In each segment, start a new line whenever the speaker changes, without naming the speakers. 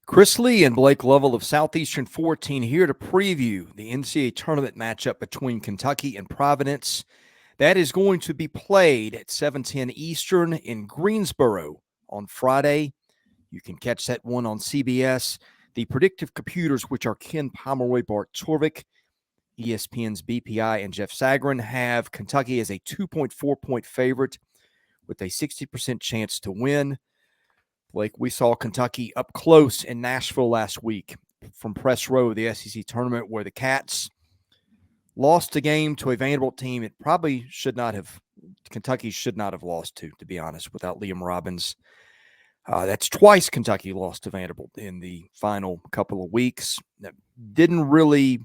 Chris Lee and Blake Lovell of Southeastern 14 here to preview the NCAA tournament matchup between Kentucky and Providence. That is going to be played at 7:10 Eastern in Greensboro on Friday. You can catch that one on CBS. The predictive computers, which are Ken Pomeroy, Bart Torvik, ESPN's BPI, and Jeff Sagarin, have Kentucky as a 2.4-point favorite with a 60% chance to win. Blake, we saw Kentucky up close in Nashville last week from press row of the SEC tournament where the Cats lost a game to a Vanderbilt team it probably should not have, Kentucky should not have lost to be honest, without Liam Robbins. That's twice Kentucky lost to Vanderbilt in the final couple of weeks. Didn't really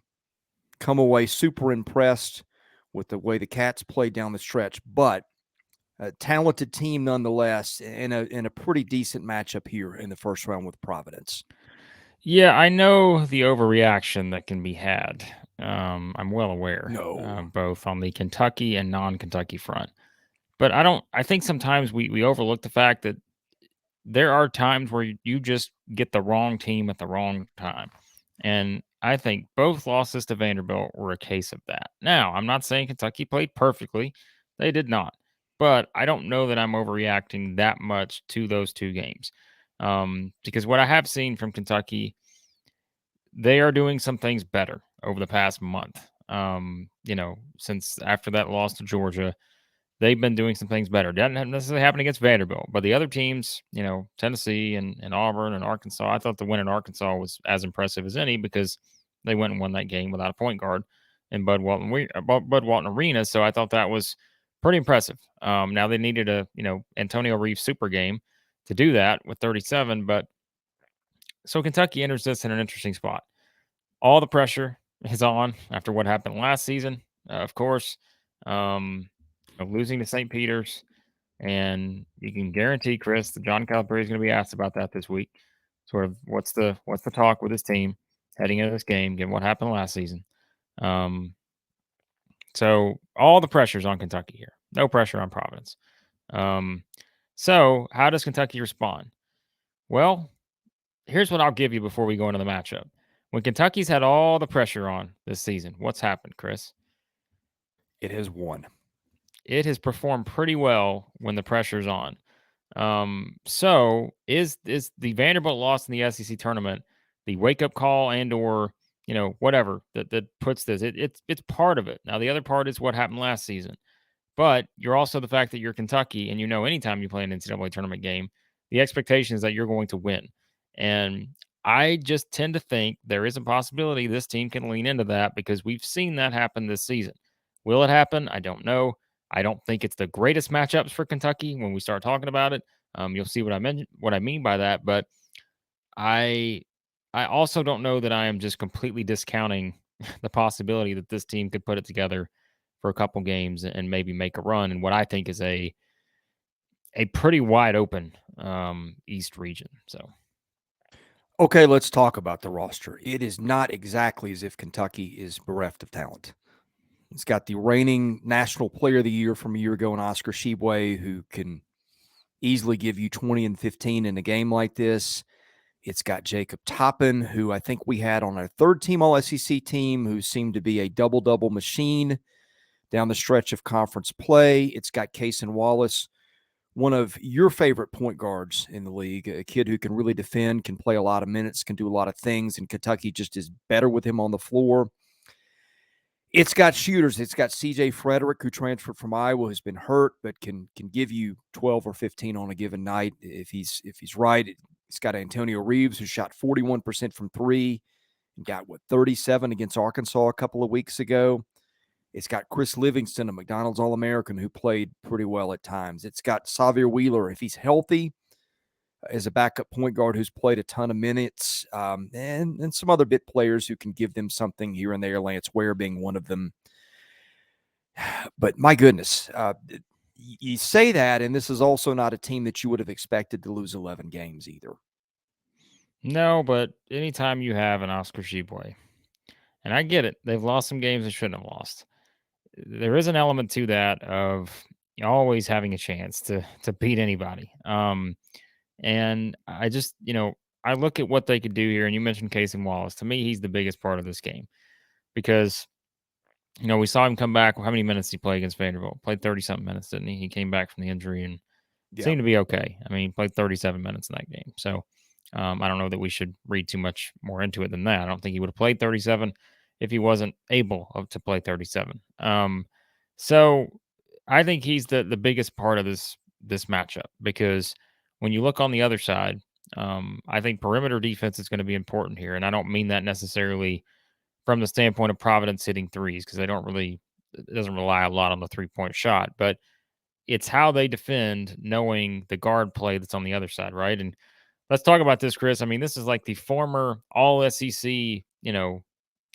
come away super impressed with the way the Cats played down the stretch, but a talented team nonetheless, in a pretty decent matchup here in the first round with Providence.
Yeah, I know the overreaction that can be had. I'm well aware,
No.
both on the Kentucky and non-Kentucky front. But I think sometimes we overlook the fact that there are times where you just get the wrong team at the wrong time. And I think both losses to Vanderbilt were a case of that. Now, I'm not saying Kentucky played perfectly. They did not. But I don't know that I'm overreacting that much to those two games. Because what I have seen from Kentucky, they are doing some things better over the past month. Since after that loss to Georgia, they've been doing some things better. Doesn't necessarily happen against Vanderbilt, but the other teams, Tennessee and Auburn and Arkansas, I thought the win in Arkansas was as impressive as any because they went and won that game without a point guard in Bud Walton Arena. So I thought that was pretty impressive. Now they needed a Antonio Reeves super game to do that with 37, but so Kentucky enters this in an interesting spot. All the pressure is on after what happened last season, of course. Of losing to St. Peter's, and you can guarantee, Chris, that John Calipari is going to be asked about that this week. Sort of what's the talk with his team heading into this game, given what happened last season. Um, so all the pressure's on Kentucky here. No pressure on Providence. So how does Kentucky respond? Well, here's what I'll give you before we go into the matchup. When Kentucky's had all the pressure on this season, what's happened, Chris?
It has won.
It has performed pretty well when the pressure's on. So is the Vanderbilt loss in the SEC tournament the wake up call and or whatever that puts this? It's part of it. Now the other part is what happened last season, but you're also the fact that you're Kentucky and anytime you play an NCAA tournament game, the expectation is that you're going to win, and I just tend to think there is a possibility this team can lean into that because we've seen that happen this season. Will it happen? I don't know. I don't think it's the greatest matchups for Kentucky when we start talking about it. You'll see what I mean by that. But I also don't know that I am just completely discounting the possibility that this team could put it together for a couple games and maybe make a run in what I think is a pretty wide open East region. So.
Okay, let's talk about the roster. It is not exactly as if Kentucky is bereft of talent. It's got the reigning National Player of the Year from a year ago in Oscar Tshiebwe, who can easily give you 20 and 15 in a game like this. It's got Jacob Toppin, who I think we had on our third-team All-SEC team, who seemed to be a double-double machine down the stretch of conference play. It's got Cason Wallace, one of your favorite point guards in the league, a kid who can really defend, can play a lot of minutes, can do a lot of things, and Kentucky just is better with him on the floor. It's got shooters. It's got C.J. Frederick, who transferred from Iowa, who's been hurt, but can give you 12 or 15 on a given night if he's right. It's got Antonio Reeves, who shot 41% from three and got, 37 against Arkansas a couple of weeks ago. It's got Chris Livingston, a McDonald's All-American, who played pretty well at times. It's got Xavier Wheeler, if he's healthy, as a backup point guard who's played a ton of minutes, and some other bit players who can give them something here and there, Lance Ware being one of them. But my goodness, you say that, and this is also not a team that you would have expected to lose 11 games either.
No, but anytime you have an Oscar Tshiebwe, and I get it, they've lost some games they shouldn't have lost. There is an element to that of always having a chance to beat anybody. And I just, I look at what they could do here, and you mentioned Casey Wallace. To me, he's the biggest part of this game because we saw him come back. How many minutes did he play against Vanderbilt? Played 30 something minutes, didn't he? He came back from the injury and
Yeah.
seemed to be okay. I mean, he played 37 minutes in that game. So I don't know that we should read too much more into it than that. I don't think he would have played 37 if he wasn't able to play 37. So I think he's the biggest part of this matchup because when you look on the other side, I think perimeter defense is going to be important here, and I don't mean that necessarily from the standpoint of Providence hitting threes because they don't really it doesn't rely a lot on the 3-point shot, but it's how they defend knowing the guard play that's on the other side, right? And let's talk about this, Chris. I mean, this is like the former all SEC,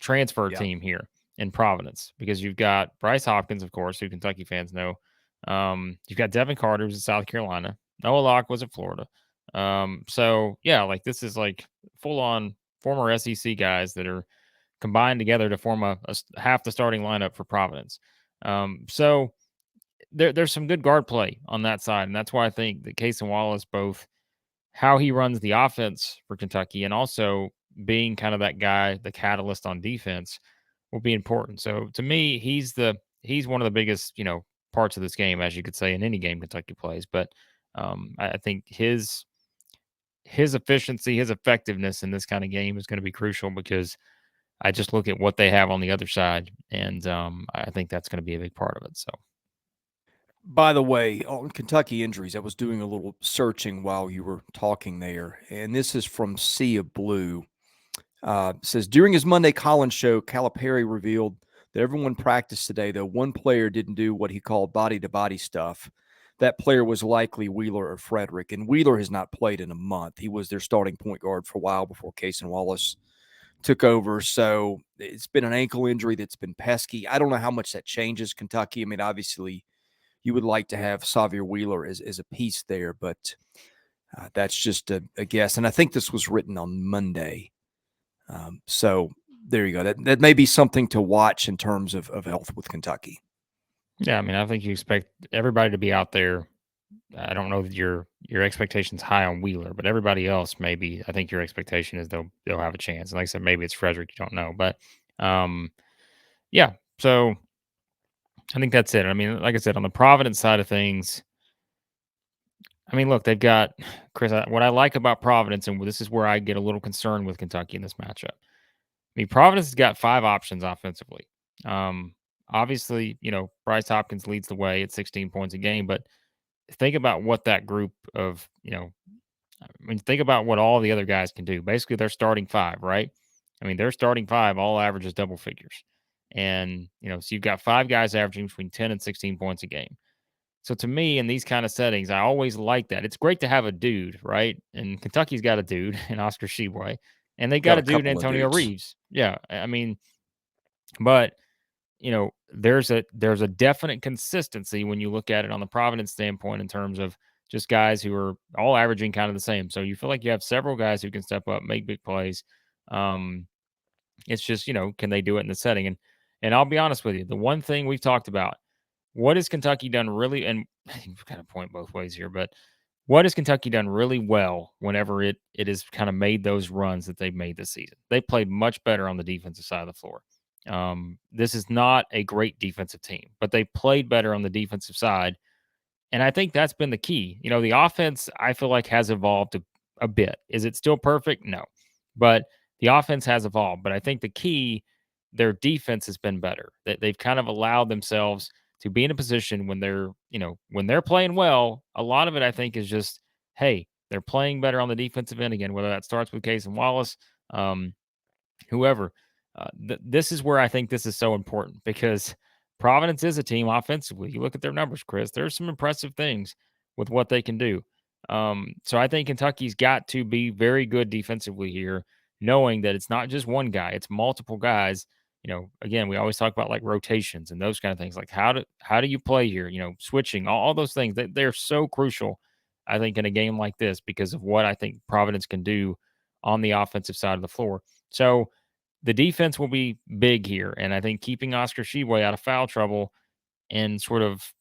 transfer
Yeah.
team here in Providence because you've got Bryce Hopkins, of course, who Kentucky fans know. You've got Devin Carter, who's in South Carolina. Noah Locke was at Florida. So yeah, like this is like full on former SEC guys that are combined together to form half the starting lineup for Providence. So there's some good guard play on that side, and that's why I think that Case and Wallace both how he runs the offense for Kentucky and also being kind of that guy, the catalyst on defense will be important. So to me, he's one of the biggest, parts of this game, as you could say in any game Kentucky plays. But I think his efficiency, his effectiveness in this kind of game is going to be crucial because I just look at what they have on the other side, and I think that's going to be a big part of it. So
By the way, on Kentucky injuries, I was doing a little searching while you were talking there, and this is from Sea of Blue. Says during his Monday Collins show, Calipari revealed that everyone practiced today, though one player didn't do what he called body-to-body stuff. That player was likely Wheeler or Frederick, and Wheeler has not played in a month. He was their starting point guard for a while before Case and Wallace took over. So it's been an ankle injury that's been pesky. I don't know how much that changes Kentucky. I mean, obviously, you would like to have Xavier Wheeler as a piece there, but that's just a guess. And I think this was written on Monday. So there you go. That may be something to watch in terms of health with Kentucky.
yeah, I mean, I think you expect everybody to be out there. I don't know that your expectations high on Wheeler, but everybody else maybe. I think your expectation is they'll have a chance. And like I said, maybe it's Frederick. You don't know, but um, yeah. So I think that's it. I mean, like I said, on the Providence side of things, I mean, look, they've got Chris. What I like about Providence, and this is where I get a little concerned with Kentucky in this matchup. I mean, Providence has got 5 options offensively. Obviously, Bryce Hopkins leads the way at 16 points a game, but think about what that group of, I mean, think about what all the other guys can do. Basically, they're starting 5, right? I mean, their starting 5 all averages double figures. And, so you've got 5 guys averaging between 10 and 16 points a game. So to me, in these kind of settings, I always like that. It's great to have a dude, right? And Kentucky's got a dude in Oscar Sheboy, and they got
Got a
a dude in
couple of
Antonio
dudes.
Reeves. Yeah, I mean, but there's a definite consistency when you look at it on the Providence standpoint in terms of just guys who are all averaging kind of the same. So you feel like you have several guys who can step up, make big plays. Um, it's just can they do it in the setting? And I'll be honest with you, the one thing we've talked about, what has Kentucky done really? And you've got to point both ways here, but what has Kentucky done really well whenever it has kind of made those runs that they've made this season? They played much better on the defensive side of the floor. This is not a great defensive team, but they played better on the defensive side. And I think that's been the key. The offense, I feel like, has evolved a bit. Is it still perfect? No. But the offense has evolved. But I think the key, their defense has been better. That they've kind of allowed themselves to be in a position when when they're playing well, a lot of it I think is just, hey, they're playing better on the defensive end again, whether that starts with Case and Wallace, um, whoever. This is where I think this is so important because Providence is a team offensively. You look at their numbers, Chris. There's some impressive things with what they can do. So I think Kentucky's got to be very good defensively here, knowing that it's not just one guy; it's multiple guys. Again, we always talk about like rotations and those kind of things. Like how do you play here? Switching, all those things. They're so crucial, I think, in a game like this because of what I think Providence can do on the offensive side of the floor. So the defense will be big here. And I think keeping Oscar Sheboy out of foul trouble and sort of,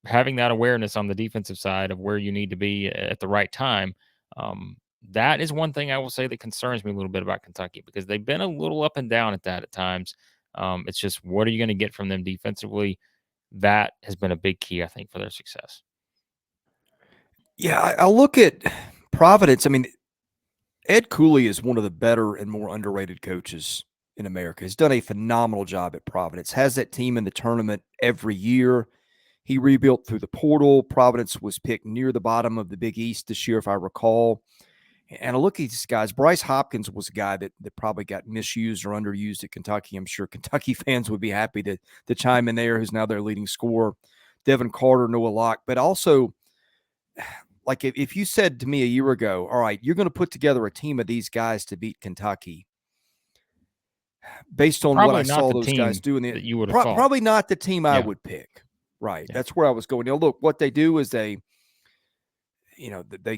having that awareness on the defensive side of where you need to be at the right time that is one thing I will say that concerns me a little bit about Kentucky, because they've been a little up and down at times. It's just, what are you going to get from them defensively? That has been a big key, I think, for their success.
Yeah, I look at Providence. I mean, Ed Cooley is one of the better and more underrated coaches in America. He's done a phenomenal job at Providence. Has that team in the tournament every year. He rebuilt through the portal. Providence was picked near the bottom of the Big East this year, if I recall. And I look at these guys. Bryce Hopkins was a guy that probably got misused or underused at Kentucky. I'm sure Kentucky fans would be happy to chime in there, who's now their leading scorer. Devin Carter, Noah Locke. But also, like if you said to me a year ago, all right, you're going to put together a team of these guys to beat Kentucky, based on what
Probably
I
not
saw
the
those guys
team
doing,
that you would have thought.
probably not the team I
Yeah.
would pick. Right.
Yeah.
That's where I was going. Look, what they do is they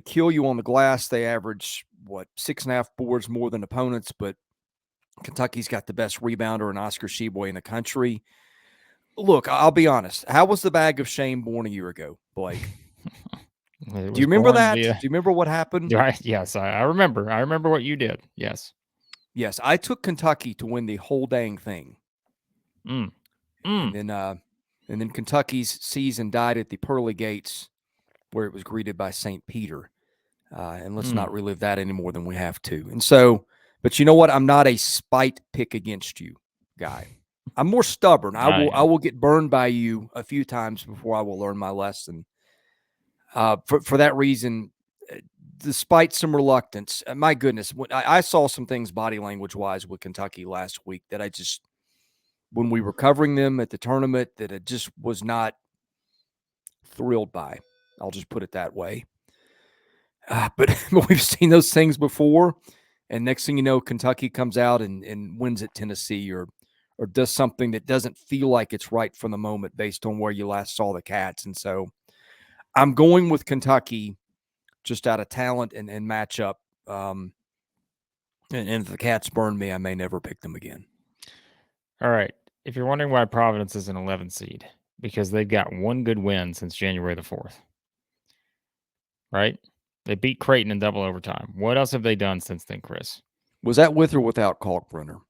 kill you on the glass. They average 6.5 boards more than opponents, but Kentucky's got the best rebounder in Oscar Tshiebwe in the country. Look, I'll be honest. How was the bag of shame born a year ago, Blake? Do you remember that? Do you remember what happened?
Yes, I remember. I remember what you did. Yes.
Yes, I took Kentucky to win the whole dang thing. And then Kentucky's season died at the pearly gates, where it was greeted by St. Peter. And let's not relive that any more than we have to. And so, but you know what? I'm not a spite pick against you guy. I'm more stubborn. I will get burned by you a few times before I will learn my lesson. For that reason, despite some reluctance, my goodness, I saw some things body language wise with Kentucky last week that I just, when we were covering them at the tournament, that I just was not thrilled by. I'll just put it that way. But we've seen those things before, and next thing you know, Kentucky comes out and wins at Tennessee, or does something that doesn't feel like it's right from the moment based on where you last saw the Cats. And so I'm going with Kentucky just out of talent and matchup. And if the Cats burn me, I may never pick them again.
All right. If you're wondering why Providence is an 11 seed, because they've got one good win since January the 4th. Right? They beat Creighton in double overtime. What else have they done since then, Chris?
Was that with or without Kalkbrenner?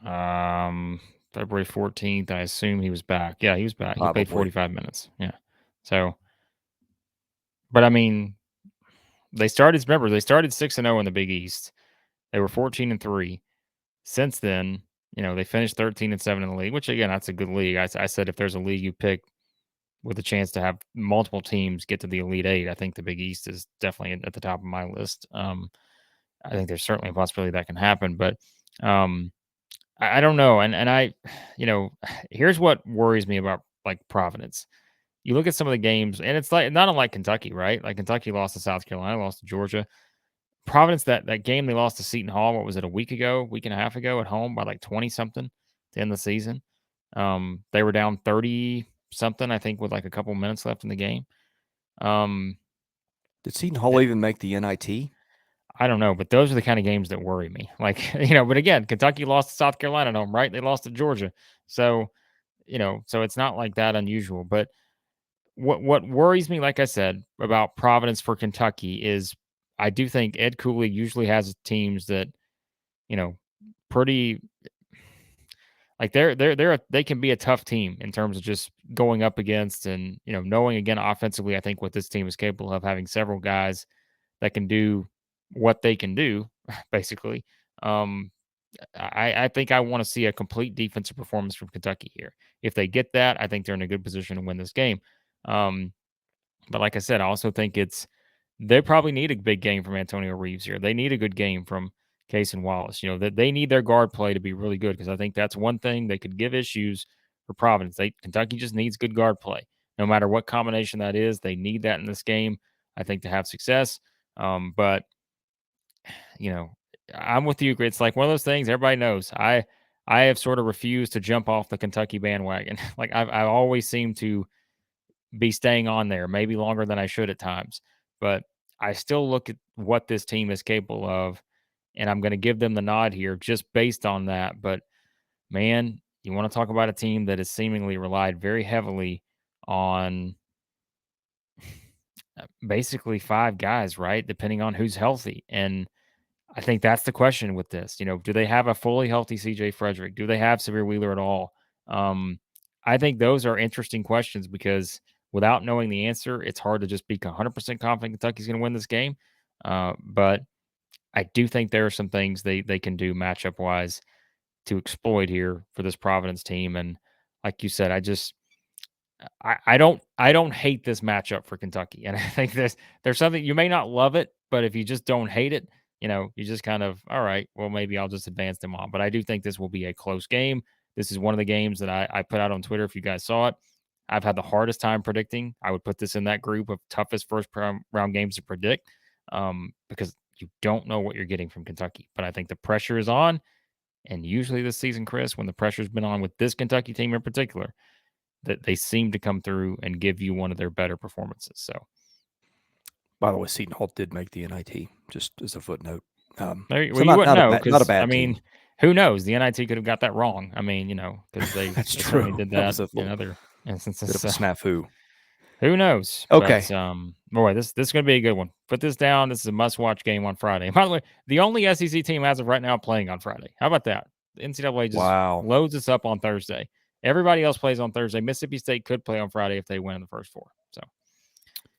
February 14th, I assume he was back. Yeah, he was back.
Probably.
He played 45 minutes. Yeah. So, but I mean, they started 6-0 in the Big East. They were 14-3. Since then, they finished 13-7 in the league, which again, that's a good league. I said if there's a league you pick with a chance to have multiple teams get to the Elite Eight, I think the Big East is definitely at the top of my list. I think there's certainly a possibility that can happen, but I don't know. And I, here's what worries me about like Providence. You look at some of the games, and it's like not unlike Kentucky, right? Like Kentucky lost to South Carolina, lost to Georgia. Providence, that game they lost to Seton Hall, what was it, a week and a half ago at home by like 20 something to end the season. They were down 30 something, I think, with like a couple minutes left in the game.
Did Seton Hall even make the NIT?
I don't know, but those are the kind of games that worry me. Like, but again, Kentucky lost to South Carolina at home, right? They lost to Georgia. So, so it's not like that unusual. But what worries me, like I said, about Providence for Kentucky is I do think Ed Cooley usually has teams that, pretty like they can be a tough team in terms of just going up against and, knowing again offensively, I think what this team is capable of, having several guys that can do what they can do, basically. I think I want to see a complete defensive performance from Kentucky here. If they get that, I think they're in a good position to win this game. But like I said, I also think they probably need a big game from Antonio Reeves here. They need a good game from Case and Wallace. That they need their guard play to be really good, because I think that's one thing they could give issues for Providence. Kentucky just needs good guard play. No matter what combination that is, they need that in this game, I think, to have success. But I'm with you. It's like one of those things everybody knows. I have sort of refused to jump off the Kentucky bandwagon. Like I always seem to be staying on there, maybe longer than I should at times. But I still look at what this team is capable of, and I'm going to give them the nod here just based on that. But man, you want to talk about a team that has seemingly relied very heavily on basically 5 guys, right? Depending on who's healthy. And I think that's the question with this. Do they have a fully healthy CJ Frederick? Do they have Severe Wheeler at all? I think those are interesting questions because without knowing the answer, it's hard to just be 100% confident Kentucky's going to win this game. But I do think there are some things they can do matchup wise to exploit here for this Providence team. And like you said, I don't hate this matchup for Kentucky. And I think there's something you may not love it, but if you just don't hate it, you just kind of, all right, well, maybe I'll just advance them on. But I do think this will be a close game. This is one of the games that I put out on Twitter. If you guys saw it, I've had the hardest time predicting. I would put this in that group of toughest first round games to predict because you don't know what you're getting from Kentucky. But I think the pressure is on. And usually this season, Chris, when the pressure's been on with this Kentucky team in particular, that they seem to come through and give you one of their better performances. So,
by the way, Seton Hall did make the NIT, just as a footnote.
Well, you wouldn't know
not a
because
bad
I mean,
team.
who knows? The NIT could have got that wrong. I mean, because they
That's
certainly
true.
did
That was
that
a
in
little
other instances.
bit of a
So
snafu.
who knows?
Okay.
But boy, this is going to be a good one. Put this down. This is a must-watch game on Friday. By the way, the only SEC team as of right now playing on Friday. How about that? The NCAA just loads us up on Thursday. Everybody else plays on Thursday. Mississippi State could play on Friday if they win in the first 4. So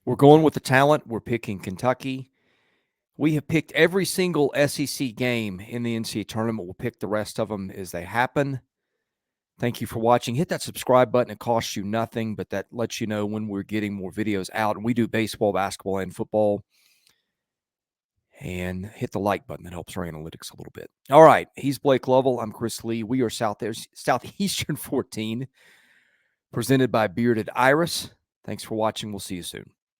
we're going with the talent. We're picking Kentucky. We have picked every single SEC game in the NCAA tournament. We'll pick the rest of them as they happen. Thank you for watching. Hit that subscribe button. It costs you nothing, but that lets you know when we're getting more videos out. And we do baseball, basketball, and football. And hit the like button. That helps our analytics a little bit. All right. He's Blake Lovell. I'm Chris Lee. We are Southeastern 14, presented by Bearded Iris. Thanks for watching. We'll see you soon.